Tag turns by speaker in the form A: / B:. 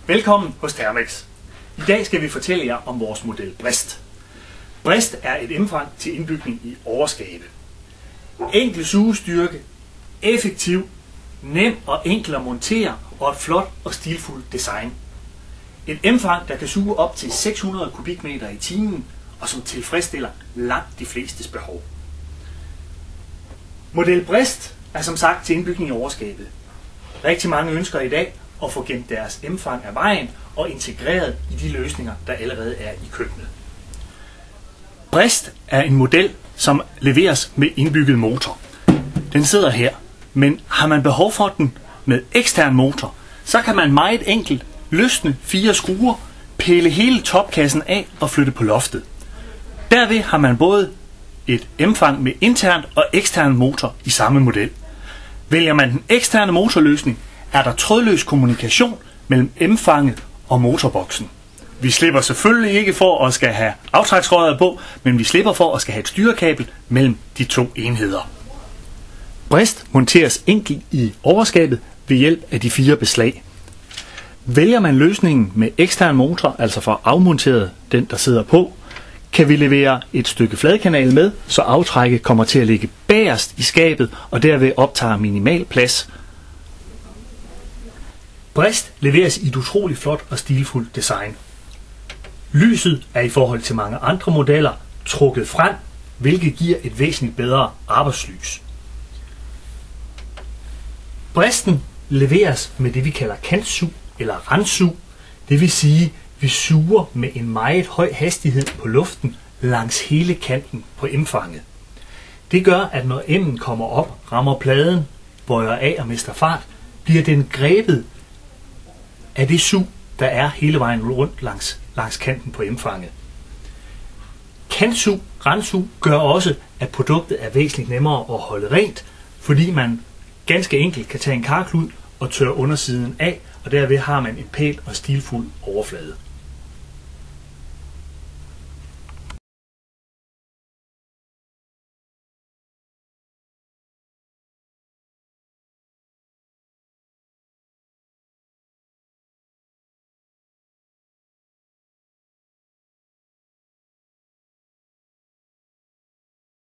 A: Velkommen hos Thermex. I dag skal vi fortælle jer om vores model Brest. Brest er et emfang til indbygning i overskabe. Enkel sugestyrke, effektiv, nem og enkel at montere og et flot og stilfuldt design. Et emfang, der kan suge op til 600 kubikmeter i timen og som tilfredsstiller langt de flestes behov. Model Brest er som sagt til indbygning i overskabet. Rigtig mange ønsker i dag at få gemt deres emfang af vejen og integreret i de løsninger, der allerede er i køkkenet. Brest er en model, som leveres med indbygget motor. Den sidder her, men har man behov for den med ekstern motor, så kan man meget enkelt løsne 4 skruer, pille hele topkassen af og flytte på loftet. Derved har man både et emfang med intern og ekstern motor i samme model. Vælger man den eksterne motorløsning, er der trådløs kommunikation mellem emfanget og motorboksen. Vi slipper selvfølgelig ikke for at skal have aftræksrøret på, men vi slipper for at skal have et styrekabel mellem de 2 enheder. Brest monteres enkelt i overskabet ved hjælp af de 4 beslag. Vælger man løsningen med ekstern motor, altså for afmonteret den der sidder på, kan vi levere et stykke fladkanal med, så aftrækket kommer til at ligge bagerst i skabet og derved optager minimal plads. Brest leveres i et utroligt flot og stilfuldt design. Lyset er i forhold til mange andre modeller trukket frem, hvilket giver et væsentligt bedre arbejdslys. Bresten leveres med det vi kalder kantsug eller randsug, det vil sige, vi suger med en meget høj hastighed på luften langs hele kanten på emfanget. Det gør, at når emmen kommer op, rammer pladen, bøjer af og mister fart, bliver den grebet af det sug, der er hele vejen rundt langs kanten på emfanget. Kantsug, randsug gør også, at produktet er væsentligt nemmere at holde rent, fordi man ganske enkelt kan tage en karklud og tørre undersiden af, og derved har man en pæn og stilfuld overflade.